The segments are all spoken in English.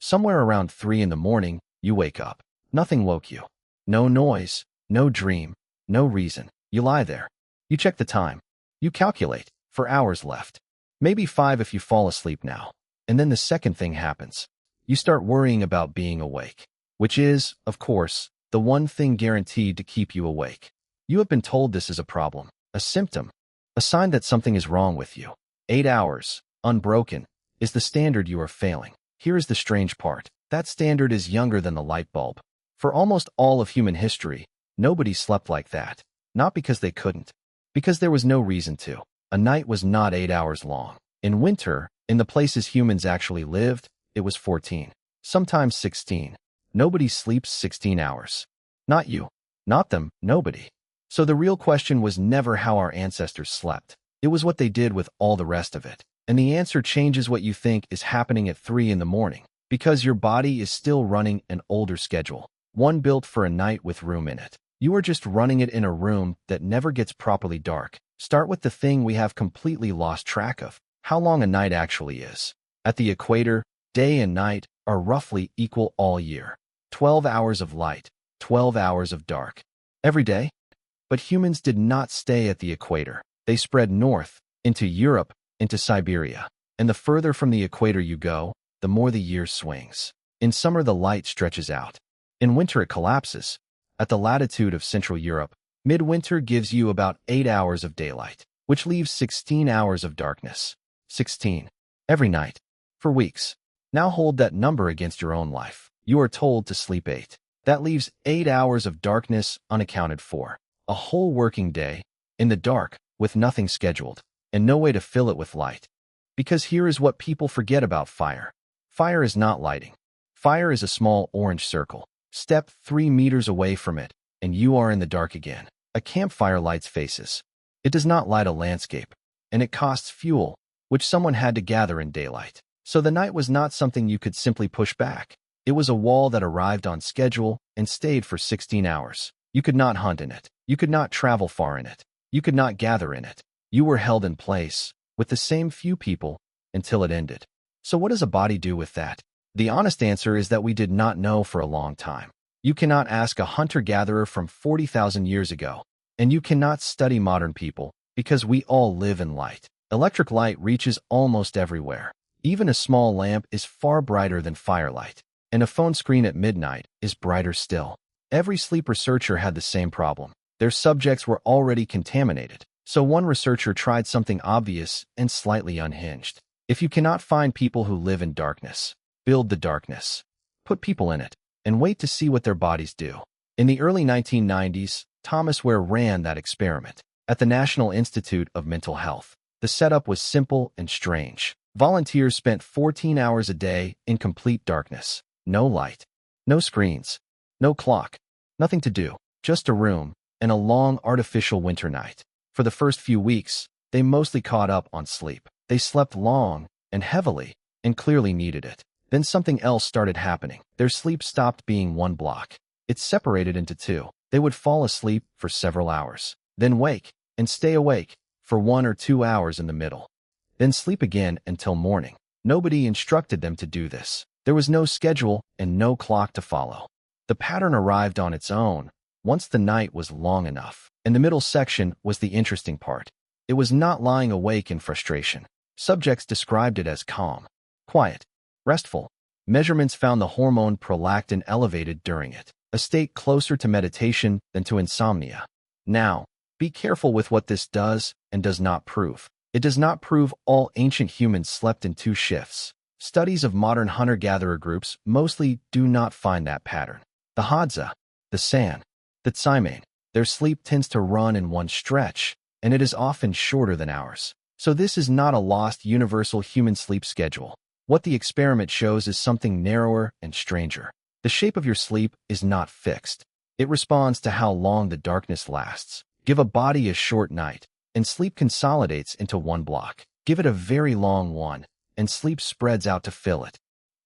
Somewhere around 3 in the morning, you wake up. Nothing woke you. No noise, no dream, no reason. You lie there. You check the time. You calculate. 4 hours left. Maybe 5 if you fall asleep now. And then the second thing happens. You start worrying about being awake, which is, of course, the one thing guaranteed to keep you awake. You have been told this is a problem, a symptom, a sign that something is wrong with you. 8 hours, unbroken, is the standard you are failing. Here is the strange part. That standard is younger than the light bulb. For almost all of human history, nobody slept like that. Not because they couldn't, because there was no reason to. A night was not 8 hours long. In winter, in the places humans actually lived, it was 14, sometimes 16. Nobody sleeps 16 hours. Not you. Not them, nobody. So the real question was never how our ancestors slept. It was what they did with all the rest of it. And the answer changes what you think is happening at 3 in the morning, because your body is still running an older schedule, one built for a night with room in it. You are just running it in a room that never gets properly dark. Start with the thing we have completely lost track of, how long a night actually is. At the equator, day and night are roughly equal all year. 12 hours of light, 12 hours of dark. Every day? But humans did not stay at the equator. They spread north, into Europe, into Siberia. And the further from the equator you go, the more the year swings. In summer, the light stretches out. In winter, it collapses. At the latitude of Central Europe, midwinter gives you about 8 hours of daylight, which leaves 16 hours of darkness. 16. Every night. For weeks. Now hold that number against your own life. You are told to sleep 8. That leaves 8 hours of darkness unaccounted for. A whole working day, in the dark, with nothing scheduled, and no way to fill it with light. Because here is what people forget about fire. Fire is not lighting. Fire is a small orange circle. Step 3 meters away from it, and you are in the dark again. A campfire lights faces. It does not light a landscape, and it costs fuel, which someone had to gather in daylight. So the night was not something you could simply push back. It was a wall that arrived on schedule and stayed for 16 hours. You could not hunt in it. You could not travel far in it. You could not gather in it. You were held in place, with the same few people, until it ended. So what does a body do with that? The honest answer is that we did not know for a long time. You cannot ask a hunter-gatherer from 40,000 years ago, and you cannot study modern people, because we all live in light. Electric light reaches almost everywhere. Even a small lamp is far brighter than firelight, and a phone screen at midnight is brighter still. Every sleep researcher had the same problem. Their subjects were already contaminated. So one researcher tried something obvious and slightly unhinged. If you cannot find people who live in darkness, build the darkness. Put people in it, and wait to see what their bodies do. In the early 1990s, Thomas Wehr ran that experiment. At the National Institute of Mental Health, the setup was simple and strange. Volunteers spent 14 hours a day in complete darkness. No light, no screens, no clock, nothing to do, just a room, and a long artificial winter night. For the first few weeks, they mostly caught up on sleep. They slept long and heavily and clearly needed it. Then something else started happening. Their sleep stopped being one block. It separated into two. They would fall asleep for several hours, then wake and stay awake for 1 or 2 hours in the middle, then sleep again until morning. Nobody instructed them to do this. There was no schedule and no clock to follow. The pattern arrived on its own once the night was long enough. And the middle section was the interesting part. It was not lying awake in frustration. Subjects described it as calm, quiet, restful. Measurements found the hormone prolactin elevated during it, a state closer to meditation than to insomnia. Now, be careful with what this does and does not prove. It does not prove all ancient humans slept in 2 shifts. Studies of modern hunter-gatherer groups mostly do not find that pattern. The Hadza, the San, the Tsimane, their sleep tends to run in one stretch, and it is often shorter than ours. So this is not a lost universal human sleep schedule. What the experiment shows is something narrower and stranger. The shape of your sleep is not fixed. It responds to how long the darkness lasts. Give a body a short night, and sleep consolidates into one block. Give it a very long one, and sleep spreads out to fill it.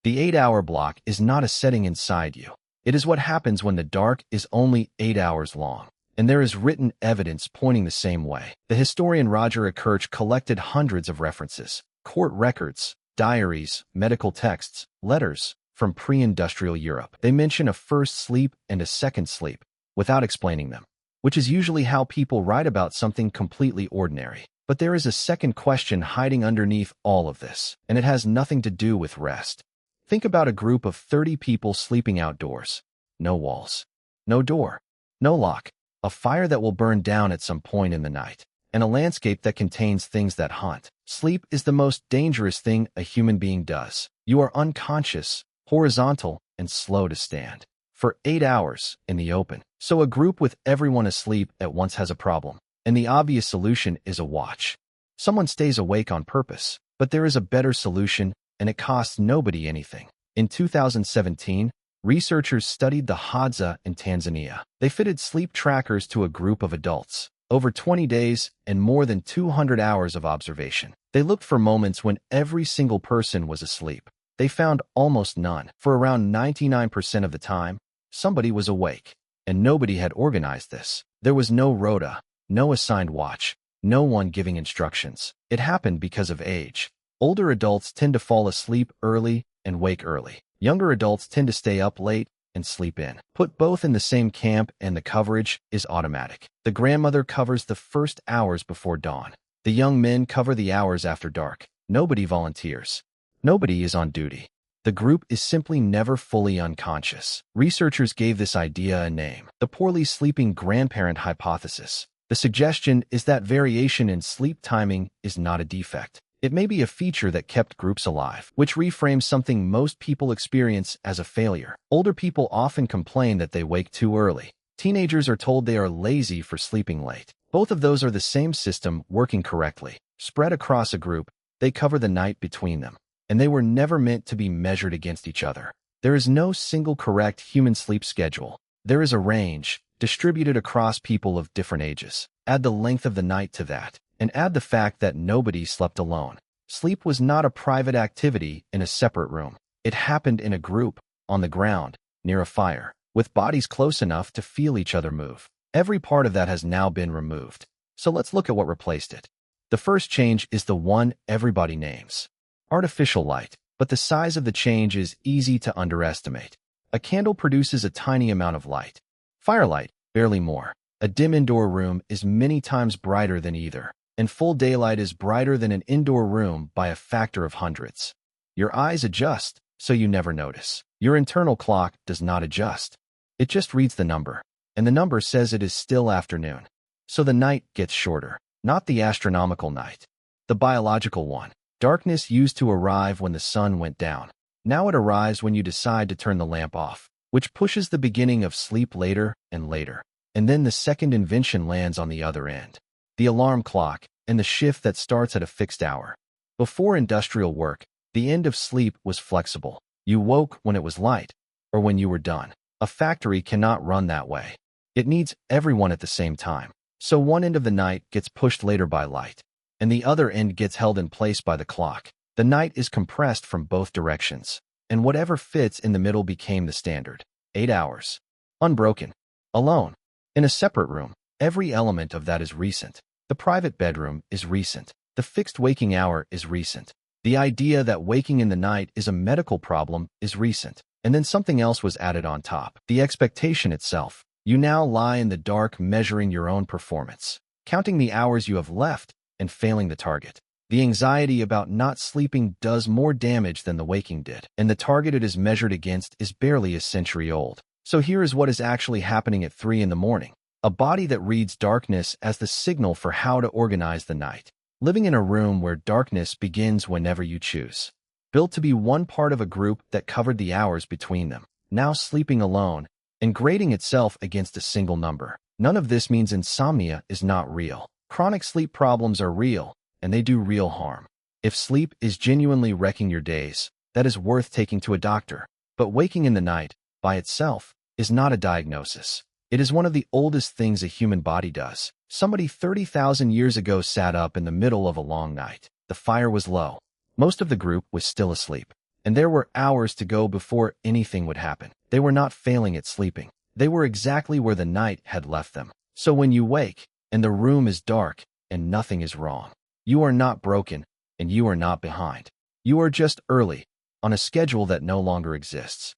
The 8-hour block is not a setting inside you. It is what happens when the dark is only 8 hours long. And there is written evidence pointing the same way. The historian Roger Kirch collected hundreds of references, court records, diaries, medical texts, letters, from pre-industrial Europe. They mention a first sleep and a second sleep, without explaining them, which is usually how people write about something completely ordinary. But there is a second question hiding underneath all of this, and it has nothing to do with rest. Think about a group of 30 people sleeping outdoors. No walls, no door, no lock, a fire that will burn down at some point in the night, and a landscape that contains things that haunt. Sleep is the most dangerous thing a human being does. You are unconscious, horizontal, and slow to stand for 8 hours in the open. So a group with everyone asleep at once has a problem, and the obvious solution is a watch. Someone stays awake on purpose, but there is a better solution, and it costs nobody anything. In 2017, researchers studied the Hadza in Tanzania. They fitted sleep trackers to a group of adults. Over 20 days and more than 200 hours of observation. They looked for moments when every single person was asleep. They found almost none. For around 99% of the time, somebody was awake, and nobody had organized this. There was no rota, no assigned watch, no one giving instructions. It happened because of age. Older adults tend to fall asleep early and wake early. Younger adults tend to stay up late and sleep in. Put both in the same camp and the coverage is automatic. The grandmother covers the first hours before dawn. The young men cover the hours after dark. Nobody volunteers. Nobody is on duty. The group is simply never fully unconscious. Researchers gave this idea a name: the poorly sleeping grandparent hypothesis. The suggestion is that variation in sleep timing is not a defect. It may be a feature that kept groups alive, which reframes something most people experience as a failure. Older people often complain that they wake too early. Teenagers are told they are lazy for sleeping late. Both of those are the same system working correctly. Spread across a group, they cover the night between them, and they were never meant to be measured against each other. There is no single correct human sleep schedule. There is a range, distributed across people of different ages. Add the length of the night to that, and add the fact that nobody slept alone. Sleep was not a private activity in a separate room. It happened in a group, on the ground, near a fire, with bodies close enough to feel each other move. Every part of that has now been removed. So let's look at what replaced it. The first change is the one everybody names: artificial light. But the size of the change is easy to underestimate. A candle produces a tiny amount of light. Firelight, barely more. A dim indoor room is many times brighter than either, and full daylight is brighter than an indoor room by a factor of hundreds. Your eyes adjust, so you never notice. Your internal clock does not adjust. It just reads the number, and the number says it is still afternoon. So the night gets shorter, not the astronomical night, the biological one. Darkness used to arrive when the sun went down. Now it arrives when you decide to turn the lamp off, which pushes the beginning of sleep later and later. And then the second invention lands on the other end: the alarm clock and the shift that starts at a fixed hour. Before industrial work, the end of sleep was flexible. You woke when it was light, or when you were done. A factory cannot run that way. It needs everyone at the same time. So one end of the night gets pushed later by light, and the other end gets held in place by the clock. The night is compressed from both directions, and whatever fits in the middle became the standard. 8 hours. Unbroken. Alone. In a separate room. Every element of that is recent. The private bedroom is recent. The fixed waking hour is recent. The idea that waking in the night is a medical problem is recent. And then something else was added on top: the expectation itself. You now lie in the dark measuring your own performance, counting the hours you have left, and failing the target. The anxiety about not sleeping does more damage than the waking did, and the target it is measured against is barely a century old. So here is what is actually happening at 3 in the morning. A body that reads darkness as the signal for how to organize the night. Living in a room where darkness begins whenever you choose. Built to be one part of a group that covered the hours between them. Now sleeping alone, and grading itself against a single number. None of this means insomnia is not real. Chronic sleep problems are real, and they do real harm. If sleep is genuinely wrecking your days, that is worth taking to a doctor. But waking in the night, by itself, is not a diagnosis. It is one of the oldest things a human body does. Somebody 30,000 years ago sat up in the middle of a long night. The fire was low. Most of the group was still asleep, and there were hours to go before anything would happen. They were not failing at sleeping. They were exactly where the night had left them. So when you wake, and the room is dark, and nothing is wrong, you are not broken, and you are not behind. You are just early, on a schedule that no longer exists.